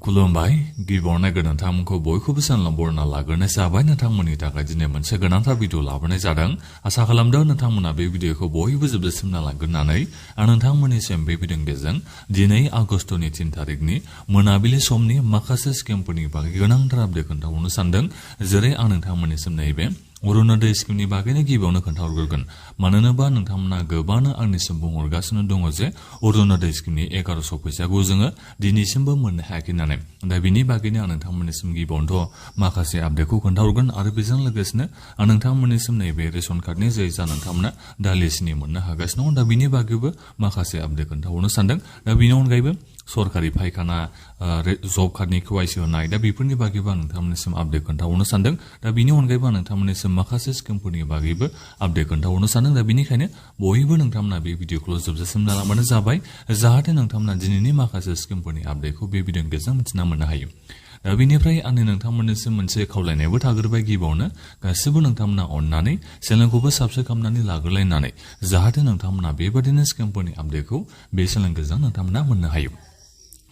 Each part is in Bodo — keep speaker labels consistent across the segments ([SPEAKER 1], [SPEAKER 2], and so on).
[SPEAKER 1] खुलुमबाय गिबियावनो नोंथांमोनखौ बयखौबो सानलांबरना लाग्रोनाय जाबाय नोंथांमोननि थाखाय दिनै मोनसे गोनांथार भिडिअ लाबोनाय जादों आसा खालामदों नोंथांमोना बे भिडिअखौ बयबो जोबजासिम नायलांगोननानै आं नोंथांमोननिसिम बे भिडिअनि गेजेरजों दिनै आगस्टनि 3 तारिखनि मोनाबिलि समनि माखासे स्किमफोरनि बागै गोनांथार आपडेट खोन्थाहरनो सानदों जेरै आं नोंथांमोननिसिम नैबे अरुणोदय स्किमनि बागैनो गिबियावनो खोन्थाहरग्रोगोन मानोना नोंथांमोना गोबांनो आंनिसिम बुंहरगासिनो दङ जे अरुणोदय स्किमनि 1100 फैसाखौ जोङो दिनैसिमबो मोननो हायाखै होननानै दा बिनि बागैनो आं नोंथांमोननिसिम गिबियावनोथ' माखासे आपडेटखौ खोन्थाहरगोन आरो बेजों लोगोसेनो आं नोंथांमोननिसिम नैबे रेशन कार्डनि जे जा नोंथांमोना दालिसिनि मोननो हागासिनो दं दा बिनि बागैबो माखासे आपडेट खोन्थाहरनो सानदों दा बिनि अनगायैबो सरकारि फायखाना जब कार्डनि केवाइसि होनाय दा बेफोरनि बागैबो आं नोंथांमोननिसिम आपडेट खोन्थाहरनो सानदों दा बिनि अनगायैबो आं नोंथांमोननिसिम माखासे स्किमफोरनि बागैबो आपडेट खोन्थाहरनो सानदों दा बेनिखायनो बयबो नोंथांमोना बे भिडिअखौ जोबजासिम नायलांबानो जाबाय जाहाथे नोंथांमोना दिनैनि माखासे स्किमफोरनि आपडेटखौ बे भिडिअनि गेजेरजों मिथिना मोननो हायो दा बेनिफ्राय आंनि नोंथांमोननिसिम मोनसे खावलायनायबो थाग्रोबाय गिबियावनो गासिबो नोंथांमोना अननानै चेनेलखौबो साबस्क्राइब खालामनानै लाग्रोलायनानै जाहाथे नोंथांमोना बेबादिनो स्किमफोरनि आपडेटखौ बे चेनेलनि गेजेरजों नोंथांमोना मोननो हायो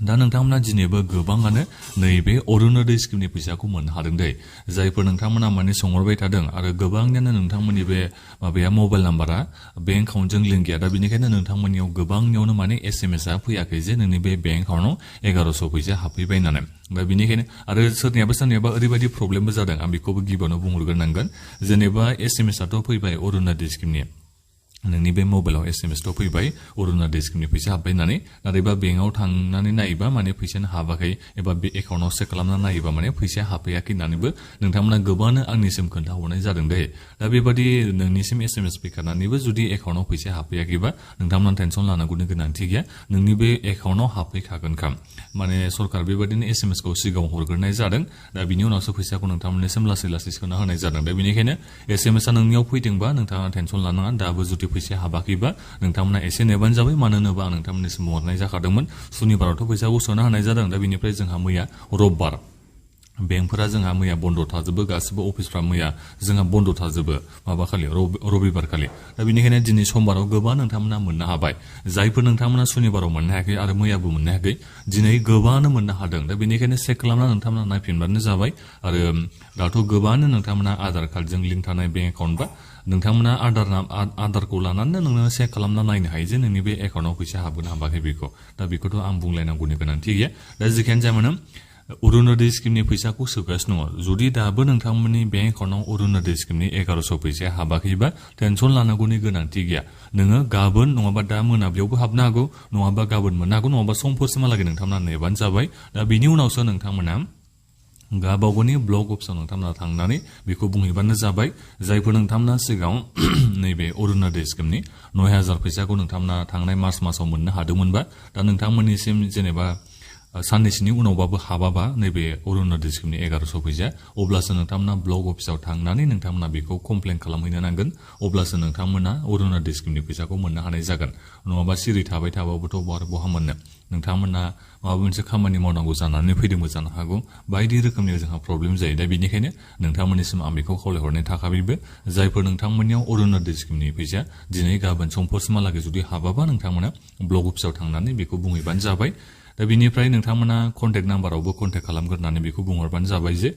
[SPEAKER 1] दा नोंथांमोना दिनैबो गोबाङानो नैबे अरुणोदय स्किमनि फैसाखौ मोननो हादों दे जायफोर नोंथांमोना माने सोंहरबाय थादों आरो गोबांनियानो नोंथांमोननि बे माबाया मबाइल नाम्बारा बेंक एकाउन्टजों लिंक गैया दा बेनिखायनो नोंथांमोननियाव गोबांनियावनो माने एसएमएसआ फैयाखै जे नोंनि बे बेंक एकाउन्टआव 1100 फैसा हाबफैबाय होननानै दा बेनिखायनो आरो सोरनियाबा ओरैबायदि प्रब्लेमबो जादों आं बेखौबो गिबियावनो बुंहरग्रोनांगोन जेनेबा एसएमएसआथ' फैबाय अरुणोदय स्किमनि नोंनि बे मबाइलाव एसएमएस थ' फैबाय अरुणोदय स्किमनि फैसा हाबबाय होननानै नाथायबा बेंकआव थांनानै नायोबा माने फैसायानो हाबाखै एबा बे एकाउन्टआव चेक खालामनानै नायोबा माने फैसाया हाबफैयाखै होननानैबो नोंथांमोना गोबाङानो आंनिसिम खोन्थाहरनाय जादों दे दा बेबादि नोंनिसिम एसएमएस फैखानानैबो जुदि एकाउन्टआव फैसाया हाबफैयाखैबा नोंथांमोना टेनसन लानांगौनि गोनांथि गैया नोंनि बे एकाउन्टआव हाबफैखागोनखा माने सरकार बेबादिनो एसएमएसखौ सिगाङाव हरग्रोनाय जादों दा बिनि उनावसो फैसाखौ नोंथांमोननिसिम लासै लासै सोना होनाय जादों दा बेनिखायनो एसएमएसआ नोंनियाव फैदोंबा नोंथाङा टेनसन लानाङा दाबो जुदि फैसाया हाबाखैबा नोंथांमोना एसे नेबानो जाबाय मानोना आं नोंथांमोननिसिम बुंहरनाय जाखादोंमोन सुनिबारावथ' फैसाखौ सोना होनाय जादों दा बेनिफ्राय जोंहा मैया रबबार बेंकफोरा जोंहा मैया बन्द थाजोबो गासिबो अफिसफ्रा मैया जोंहा बन्द थाजोबो माबा खालि रबिबार खालि दा बेनिखायनो दिनै समबाराव गोबां नोंथांमोना मोननो हाबाय जायफोर नोंथांमोना सुनिबाराव मोननो हायाखै आरो मैयाबो मोननो हायाखै दिनै गोबाङानो मोननो हादों दा बेनिखायनो चेक खालामना नोंथांमोना नायफिनबानो जाबाय आरो दाथ' गोबाङानो नोंथांमोना आधार कार्डजों लिंक थानाय बेंक एकाउन्ट बा नोंथांमोना आधारखौ लानानै नोङो चेक खालामना नायनो हायो जे नोंनि बे एकाउन्टआव फैसा हाबगोन हाबाखै बेखौ दा बेखौथ' आं बुंलायनांगौनि गोनांथि गैया दा जेखियानो जाया मानो अरुणोदय स्किमनि फैसाखौ सोगासिनो दङ जुदि दाबो नोंथांमोननि बेंक एकाउन्टआव अरुणोदय स्किमनि 1100 फैसाया हाबाखैबा टेनसन लानांगौनि गोनांथि गैया नोङो गाबोन नङाबा दा मोनाबिलियावबो हाबनो हागौ नङाबा गाबोन मोननो हागौ नङाबा समफोरसिमहालागै नोंथांमोना नेबानो जाबाय दा बिनि उनावसो नोंथांमोना गावबागावनि ब्लक अफिसाव नोंथांमोना थांनानै बेखौ बुंहैबानो जाबाय जायफोर नोंथांमोना सिगाङाव नैबे अरुणोदय स्किमनि 9000 फैसाखौ नोंथांमोना थांनाय मार्च मासाव मोननो हादोंमोनबा दा नोंथांमोननिसिम जेनेबा साननैसोनि उनावबाबो हाबाबा नैबे अरुणोदय स्किमनि 1100 फैसा अब्लासो नोंथांमोना ब्लक अफिसाव थांनानै नोंथांमोना बेखौ कमप्लेन खालामहैनो नांगोन अब्लासो नोंथांमोना अरुणोदय स्किमनि फैसाखौ मोननो हानाय जागोन नङाबा सिरि थाबाय थाबाबोथ' बहा मोननो नोंथांमोना माबा मोनसे खामानि मावनांगौ जानानै फैदोंबो जानो हागौ बायदि रोखोमनि जोंहा प्रब्लेम जायो दा बेनिखायनो नोंथांमोननिसिम आं बेखौ खावलायहरनाय थाखाबायबो जायफोर नोंथांमोननियाव अरुणोदय स्किमनि फैसा दिनै गाबोन समफोरसिमहालागै जुदि हाबाबा नोंथांमोना ब्लक अफिसाव थांनानै बेखौ बुंहैबानो जाबाय दा बिनिफ्राय नोंथांमोना कन्टेक्ट नाम्बारावबो कन्टेक्ट खालामग्रोनानै बेखौ बुंहरबानो जाबाय जे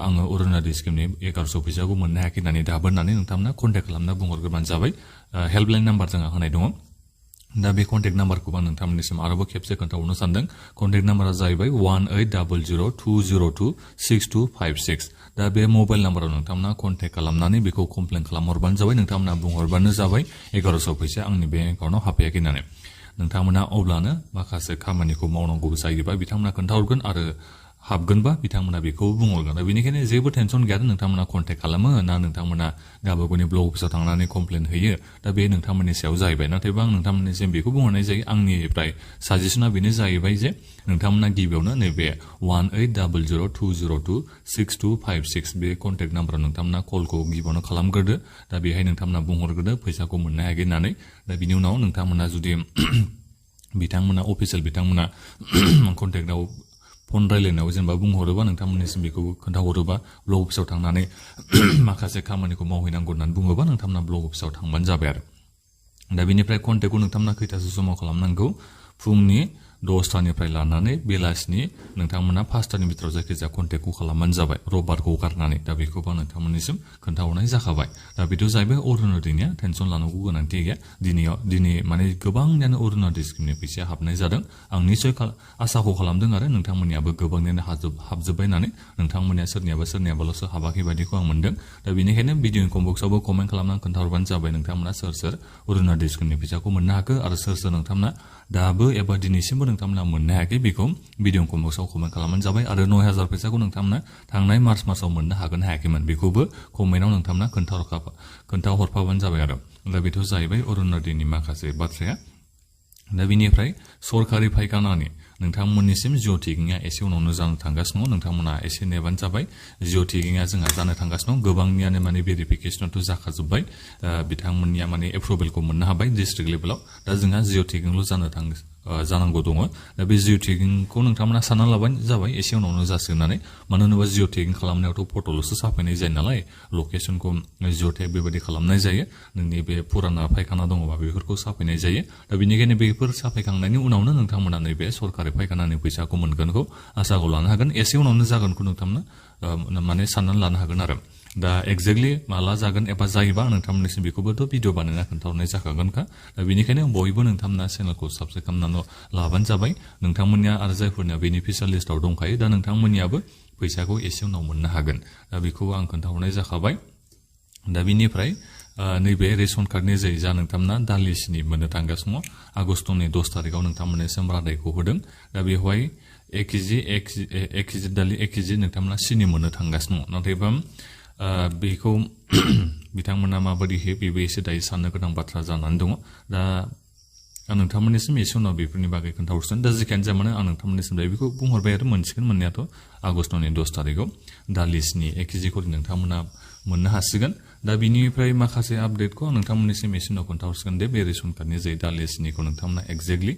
[SPEAKER 1] आङो अरुणोदय स्किमनि 1100 फैसाखौ मोननो हायाखै होननानै दाबो होननानै नोंथांमोना कन्टेक्ट खालामना बुंहरग्रोबानो जाबाय हेल्पलाइन नाम्बार जोंहा होनाय दङ दा बे कन्टेक्ट नाम्बारखौ आं नोंथांमोननिसिम आरोबाव खेबसे खोन्थाहरनो सानदों कन्टेक्ट नाम्बारा जाहैबाय 18002026 दा बे मबाइल नाम्बाराव नोंथांमोना कन्टेक्ट खालामनानै बेखौ कमप्लेन खालामहरबानो जाबाय नोंथांमोना बुंहरबानो जाबाय 1100 फैसा आंनि बेंक एकाउन्टआव हाबफैयाखै होननानै नोंथांमोना अब्लानो माखासे खामानिखौ मावनांगौ जायोबा बिथांमोना खोन्थाहरगोन आरो हाबगोनबा बिथांमोना बेखौ बुंहरगोन दा बेनिखायनो जेबो टेनसन गैया नोंथांमोना कन्टेक्ट खालामो ना नोंथांमोना गावबागावनि ब्लक अफिसाव थांनानै कमप्लेन होयो दा बे नोंथांमोननि सायाव जाहैबाय नाथायबा आं नोंथांमोननिसिम बेखौ बुंहरनाय जायो आंनिफ्राय साजेसना बेनो जाहैबाय जे नोंथांमोना गिबियावनो नैबे 18002026 बे कन्टेक्ट नाम्बाराव नोंथांमोना कलखौ गिबियावनो खालामग्रोदो दा बेहाय नोंथांमोना बुंहरग्रोदो फैसाखौ मोननो हायाखै होननानै दा बिनि उनाव नोंथांमोना जुदि बिथांमोना अफिसियेल बिथांमोना कन्टेक्टआव फन रायलायनायाव जेनेबा बुंहरोबा नोंथांमोननिसिम बेखौ खोन्थाहरोबा ब्लक अफिसाव थांनानै माखासे खामानिखौ मावहैनांगौ होननानै बुङोबा नोंथांमोना ब्लक अफिसाव थांबानो जाबाय आरो दा बेनिफ्राय कन्टेक्टखौ नोंथांमोना खैथासो समाव खालामनांगौ फुंनि 10टानिफ्राय लानानै बेलासिनि नोंथांमोना 5टानि बिथोराव जायखिजाया कन्टेक्टखौ खालामबानो जाबाय रबारखौ गारनानै दा बेखौबो नोंथांमोननिसिम खोन्थाहरनाय जाखाबाय दा बेथ' जाहैबाय अरुणोदयनिया टेनसन लानांगौ गोनांथि गैया दिनै माने गोबांनियानो अरुणोदय स्किमनि फैसाया हाबनाय जादों आं निसय आसाखौ खालामदों आरो नोंथांमोननियाबो गोबांनियानो हाबजोब्बाय होननानै नोंथांमोननिया सोरनियाबाल'सो हाबाखै बायदिखौ आं मोनदों दा बेनिखायनो भिडिअ कमबक्सआवबो कमेन्ट खालामनानै खोन्थाहरबानो जाबाय नोंथांमोना सोर अरुणोदय स्किमनि फैसाखौ मोननो हाखो आरो सोर नोंथांमोना दाबो एबा दिनैसिमबो नोंथांमोना मोननो हायाखै बेखौ भिडिअ कमबक्सआव कमेन्ट खालामबानो जाबाय आरो 9000 फैसाखौ नोंथांमोना थांनाय मार्च मासाव मोननो हागोन हायाखैमोन बेखौबो कमेन्टआव नोंथांमोना खोन्थाहरफाबानो जाबाय आरो दा बेथ' जाहैबाय अरुणोदयनि माखासे बाथ्राया दा बिनिफ्राय सरकारि फायखानानि नोंथांमोननिसिम जिअ टेगिंआ एसे उनावनो जानो थांगासिनो दं नोंथांमोना एसे नेबानो जाबाय जिअ टेगिंआ जोंहा जानो थांगासिनो दं गोबांनियानो माने भेरिफिकेसनाथ' जाखाजोब्बाय बिथांमोननिया माने एप्रुभेलखौ मोननो हाबाय डिस्ट्रिक्ट लेभेलाव दा जोंहा जिअ टेगिंल' जानांगौ दङ दा बे जिअ टेगिंखौ नोंथांमोना सानना लाबानो जाबाय एसे उनावनो जासिगोन होननानै मानो होनोबा जिअ टेगिं खालामनायावथ' फट'ल'सो साफायनाय जायो नालाय लकेसनखौ जिअ टेग बेबायदि खालामनाय जायो नोंनि बे फुराना फायखाना दङबा बेफोरखौ साफायनाय जायो दा बेनिखायनो बेफोर साफायखांनायनि उनावनो नोंथांमोना नैबे सरकारि फायखानानि फैसाखौ मोनगोनखौ आसाखौ लानो हागोन एसे उनावनो जागोनखौ नोंथांमोना माने साननानै लानो हागोन आरो दा एक्जेक्टलि माला जागोन एबा जायोबा नोंथांमोननिसिम बेखौबोथ' भिडिअ बानायना खोन्थाहरनाय जाखागोनखा दा बेनिखायनो बयबो नोंथांमोना चेनेलखौ साबस्क्राइब खालामनानै लाबानो जाबाय नोंथांमोननिया आरो जायफोरनिया बेनिफिसियाल लिस्टआव दंखायो दा नोंथांमोननियाबो फैसाखौ एसे उनाव मोननो हागोन दा बेखौ आं खोन्थाहरनाय जाखाबाय दा बिनिफ्राय नैबे रेशन कार्डनि जा नोंथांमोना दालि सिनि मोननो थांगासिनो आगस्टनि 10 तारिखआव नोंथांमोननिसिम रादायखौ होदों दा बेवहाय 1 केजि दालि 1 केजि नोंथांमोना सिनि मोननो थांगासिनो नाथायबा बेखौ बिथांमोना माबायदि होयो बेबो एसे दायो साननो गोनां बाथ्रा जानानै दङ दा आं नोंथांमोननिसिम एसे उनाव बेफोरनि बागै खोन्थाहरसिगोन दा जिखियानो जाया मानो आं नोंथांमोननिसिम दायो बेखौ बुंहरबाय आरो मोनसिगोन मोननायाथ' आगस्टनि 10 तारिखआव दालि सिनि 1 केजि खरि नोंथांमोना मोननो हासिगोन दा बिनिफ्राय माखासे आपडेटखौ आं नोंथांमोननिसिम एसे उनाव खोन्थाहरसिगोन दे बे रेशन कार्डनि दालि सिनिखौ नोंथांमोना एक्जेक्टलि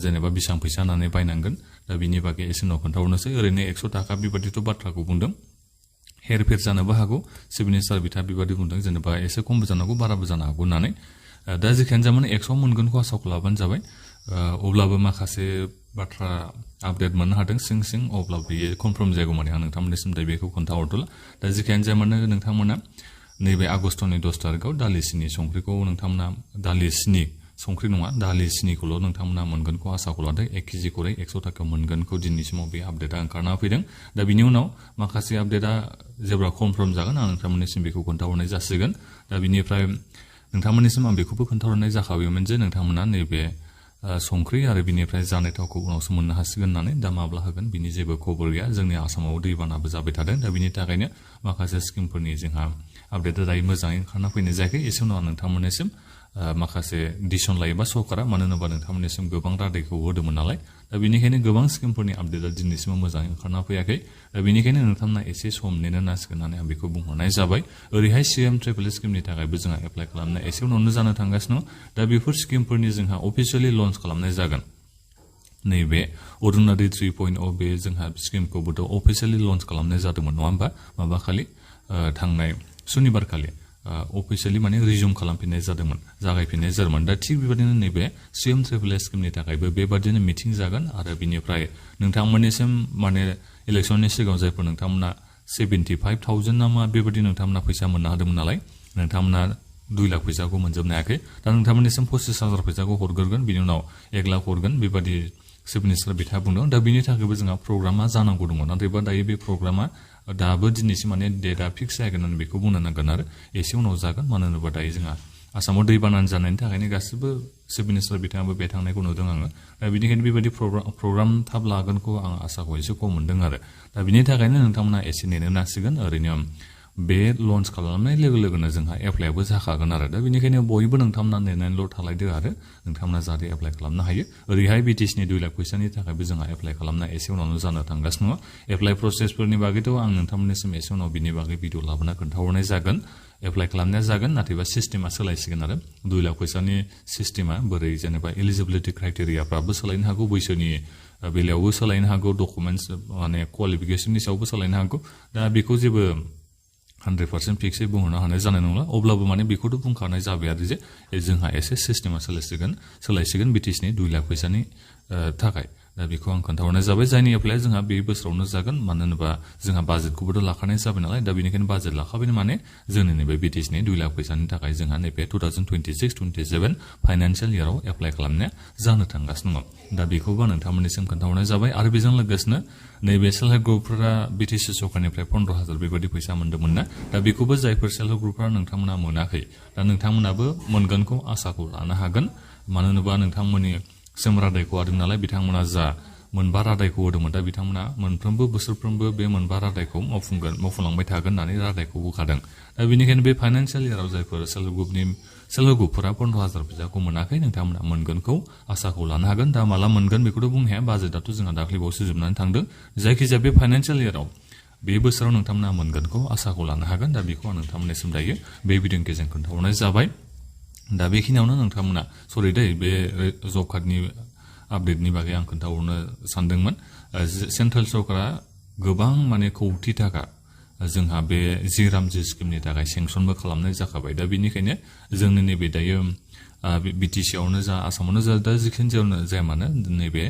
[SPEAKER 1] जेनेबा बेसेबां फैसा होनानै बायनांगोन दा बिनि बागै एसे उनाव खोन्थाहरनोसै ओरैनो 100 थाखा बेबादिथ' बाथ्राखौ बुंदों हेरफेर जानोबो हागौ चिफ मिनिस्टार बिथाङा बेबादि बुंदों जेनेबा एसे खमबो जानांगौ बाराबो जानो हागौ होननानै दा जिखियानो जाया माने 100 मोनगोनखौ आसाखौ लाबानो जाबाय अब्लाबो माखासे बाथ्रा आपडेट मोननो हादों सिं अब्लाबो बेयो कनफार्म जायगौ माने आं नोंथांमोननिसिम दायो बेखौ खोन्थाहरथ'ला दा जिखियानो जाया मानो नोंथांमोना नैबे आगस्टनि 10 तारिखआव दालि सिनि संख्रिखौ नोंथांमोना दालि सिनि संख्रि नङा दालि सिनिखौल' नोंथांमोना मोनगोनखौ आसाखौ लादों 1 केजि खरै 100 थाखायाव मोनगोनखौ दिनैनि समाव बे आपडेटआ ओंखारना फैदों दा बिनि उनाव माखासे आपडेटआ जेब्ला कनफार्म जागोन आं नोंथांमोननिसिम बेखौ खोन्थाहरनाय जासिगोन दा बिनिफ्राय नोंथांमोननिसिम आं बेखौबो खोन्थाहरनाय जाखाबायमोन जे नोंथांमोना नैबे संख्रि आरो बिनिफ्राय जानाय थावखौ उनावसो मोननो हासिगोन होननानै दा माब्ला होगोन बिनि जेबो खबर गैया जोंनि आसामाव दैबानाबो जाबाय थादों दा बिनि थाखायनो माखासे स्किमफोरनि जोंहा आपडेटआ दायो मोजाङै ओंखारना फैनाय जायाखै एसे उनाव आं नोंथांमोननिसिम माखासे डिसिसन लायोबा सरकारा मानो होनोबा नोंथांमोननिसिम गोबां रादायखौ होदोंमोन नालाय दा बेनिखायनो गोबां स्किमफोरनि आपडेटआ दिनैसिम मोजाङै ओंखारना फैयाखै दा बेनिखायनो नोंथांमोना एसे सम नेनो नांसिगोन होननानै आं बेखौ बुंहरनाय जाबाय ओरैहाय CM ट्रिपल स्किमनि थाखायबो जोंहा एप्लाइ खालामनाय एसे उनावनो जानो थांगासिनो दा बेफोर स्किमफोरनि जोंहा अफिसियेलि लन्च खालामनाय जागोन नैबे अरुणोदय 3.0 बे जोंहा स्किमखौबोथ' अफिसियेलि लन्च खालामनाय जादोंमोन नङा होमबा माबा खालि थांनाय सुनिबार खालि अफिसियेलि माने रिजुम खालामफिननाय जादोंमोन जागायफिननाय जादोंमोन दा थिग बेबायदिनो नैबे CM ट्रिपल स्किमनि थाखायबो बेबादिनो मिटिं जागोन आरो बिनिफ्राय नोंथांमोननिसिम माने इलेक्सननि सिगाङाव जायफोर नोंथांमोना 75,000 नामा बेबायदि नोंथांमोना फैसा मोननो हादोंमोन नालाय नोंथांमोना 2 लाख फैसाखौ मोनजोबनो हायाखै दा नोंथांमोननिसिम 25,000 फैसाखौ हरग्रोगोन बिनि उनाव 1 लाख हरगोन बेबादि चिफ मिनिस्टार बिथाङा बुंदों दा बिनि थाखायबो जोंहा प्रग्रामा जानांगौ दङ नाथायबा दायो बे प्रग्रामा दाबो दिनैसिम माने डेटआ फिक्स जागोन होननानै बेखौ बुंनो नांगोन आरो एसे उनाव जागोन मानो होनोबा दायो जोंहा आसामाव दैबाना जानायनि थाखायनो गासिबो चिफ मिनिस्टार बिथाङाबो बे थांनायखौ नुदों आङो दा बेनिखायनो बेबायदि प्रग्राम थाब लागोनखौ आं आसाखौ एसे खम मोनदों आरो दा बिनि थाखायनो नोंथांमोना एसे नेनो नांसिगोन ओरैनो बे लन्च खालामनाय लोगो लोगोनो जोंहा एप्लाइआबो जाखागोन आरो दा बेनिखायनो बयबो नोंथांमोना नेनानैल' थालायदो आरो नोंथांमोना जाहाथे एप्लाइ खालामनो हायो ओरैहाय BTCनि 2 लाख फैसानि थाखायबो जोंहा एप्लाइ खालामनाय एसे उनावनो जानो थांगासिनो दङ एप्लाइ प्रसेसफोरनि बागैथ' आं नोंथांमोननिसिम एसे उनाव बिनि बागै भिडिअ लाबोना खोन्थाहरनाय जागोन एप्लाइ खालामनाया जागोन नाथायबा सिस्टेमा सोलायसिगोन आरो 2 लाख फैसानि सिस्टेमा बोरै जेनेबा एलिजिबिलिटि क्राइटेरियाफ्राबो सोलायनो हागौ बैसोनि बेलायावबो सोलायनो हागौ डकुमेन्टस माने क्वालिफिकेसननि सायावबो सोलायनो हागौ दा बेखौ जेबो 100% फिक्सै बुंहरनो हानाय जानाय नंला अब्लाबो माने बेखौथ' बुंखानाय जाबाय आरो जे जोंहा एसे सिस्टेमा सोलायसिगोन BTCनि 2 लाख फैसानि थाखाय दा बेखौ आं खोन्थाहरनाय जाबाय जायनि एप्लाइआ जोंहा बे बोसोरावनो जागोन मानो होनोबा जोंहा बाजेटखौबोथ' लाखानाय जाबाय नालाय दा बेनिखायनो बाजेट लाखाबायनो माने जोंनि नैबे बिटिसिनि 2 लाख फैसानि थाखाय जोंहा नैबे 2026-27 फाइनान्सियेल इयाराव एप्लाइ खालामनाया जानो थांगासिनो दङ दा बेखौबो नोंथांमोननिसिम खोन्थाहरनाय जाबाय आरो बेजों लोगोसेनो नैबे सेल्फ हेल्प ग्रुपफोरा बिटिसि सरकारनिफ्राय 15,000 बेबायदि फैसा मोन्दोंमोन ना दा बेखौबो जायफोर सेल्फ हेल्प ग्रुपफोरा नोंथांमोना मोनाखै दा नोंथांमोनाबो मोनगोनखौ आसाखौ लानो हागोन मानो होनोबा नोंथांमोननि सिम रादायखौ होदों नालाय बिथांमोना जा मोनबा रादायखौ होदोंमोन दा बिथांमोना मोनफ्रोमबो बोसोरफ्रोमबो बे मोनबा रादायखौ मावफुंलांबाय थागोन होननानै रादायखौ होखादों दा बेनिखायनो बे फाइनान्सियेल इयाराव जायफोर सेल्फ हेल्प ग्रुपफोरा 15,000 फैसाखौ मोनाखै नोंथांमोना मोनगोनखौ आसाखौ लानो हागोन दा माला मोनगोन बेखौथ' बुंनो हाया बाजेटआथ' जोंहा दाख्लैबावसो जोबनानै थांदों जायखिजाया बे फाइनान्सियेल इयाराव बे बोसोराव नोंथांमोना मोनगोनखौ आसाखौ लानो हागोन दा बेखौ आं नोंथांमोननिसिम दायो बे भिडिअनि गेजेरजों खोन्थाहरनाय जाबाय दा बेखिनियावनो नोंथांमोना सरि दै बे जब कार्डनि आपडेटनि बागै आं खोन्थाहरनो सानदोंमोन सेन्ट्रेल सरकारा गोबां माने कौटि थाखा जोंहा बे जि रामजि स्किमनि थाखाय सेंसनबो खालामनाय जाखाबाय दा बेनिखायनो जोंनि नैबे दायो बिटिसिआवनो जा आसामावनो जा दा जिखिनि जाया मानो नैबे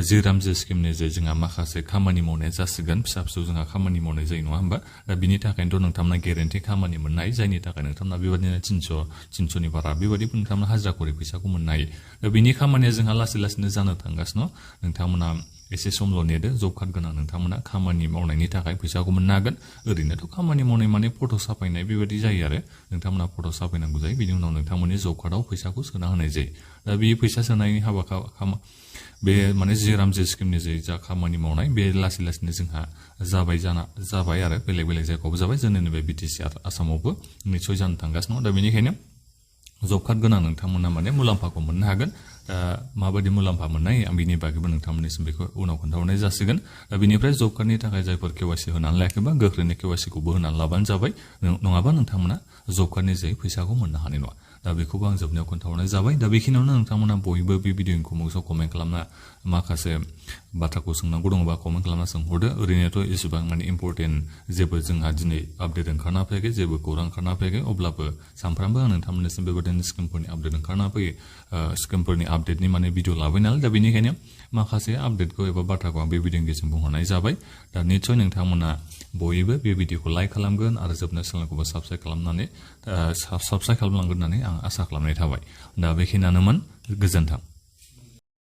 [SPEAKER 1] जि रामजि स्किमनि जे जोंहा माखासे खामानि मावनाया जासिगोन फिसा फिसौ जोंहा खामानि मावनाय जायो नङा होमबा दा बिनि थाखायनोथ' नोंथांमोना गेरेन्टि खामानि मोननाय जायनि थाखाय नोंथांमोना बेबायदिनो 300नि बारा बेबायदि नोंथांमोना हाजिरा खरि फैसाखौ मोननो हायो दा बिनि खामानिया जोंहा लासै लासैनो जानो थांगासिनो नोंथांमोना एसे समल' नेदो जब कार्ड गोनां नोंथांमोना खामानि मावनायनि थाखाय फैसाखौ मोननो हागोन ओरैनोथ' खामानि मावनाय माने फट' साफायनाय बेबायदि जायो आरो नोंथांमोना फट' साफायनांगौ जायो बिनि उनाव नोंथांमोननि जब कार्डआव फैसाखौ सोना होनाय जायो दा बे फैसा सोनायनि बे माने जि रामजि स्किमनि जे जा खामानि मावनाय बे लासै लासैनो जोंहा जाबाय आरो बेलेग बेलेग जायगायावबो जाबाय जोंनि नैबे बिटिसि आसामावबो निस्सय जानो थांगासिनो दं दा बेनिखायनो जब कार्ड गोनां नोंथांमोना माने मुलाम्फाखौ मोननो हागोन दा माबायदि मुलाम्फा मोननाय आं बिनि बागैबो नोंथांमोननिसिम बेखौ उनाव खोन्थाहरनाय जासिगोन दा बेनिफ्राय जब कार्डनि थाखाय जायफोर केवाइसि होनानै लायाखैबा गोख्रैनो केवाइसिखौबो होनानै लाबानो जाबाय नङाबा नोंथांमोना जब कार्डनि जे फैसाखौ मोननो हानाय नङा दा बेखौबो आं जोबनायाव खोन्थाहरनाय जाबाय दा बेखिनियावनो नोंथांमोना बयबो बे भिडिअखौ मोजां कमेन्ट खालामना माखासे बाथ्राखौ सोंनांगौ दङबा कमेन्ट खालामना सोंहरदो ओरैनोथ' एसेबां माने इम्परटेन्ट जेबो जोंहा दिनै आपडेट ओंखारना फैयाखै जेबो खौरां ओंखारना फैयाखै अब्लाबो सानफ्रामबो आं नोंथांमोननिसिम बेबायदिनो स्किमफोरनि आपडेट ओंखारना फैयो स्किमफोरनि आपडेटनि माने भिडिअ लाबाय नालाय दा बेनिखायनो माखासे आपडेटखौ एबा बाथ्राखौ आं बे भिडिअनि गेजेरजों बुंहरनाय जाबाय दा निस्सय नोंथांमोना बयबो बे भिडिअखौ लाइक खालामगोन आरो जोबनाय चेनेलखौबो साबस्क्राइब खालामनानै साबस्क्राइब खालामलांगोन होननानै आं आसा खालामनाय थाबाय दा बेखिनियानोमोन गोजोन्थों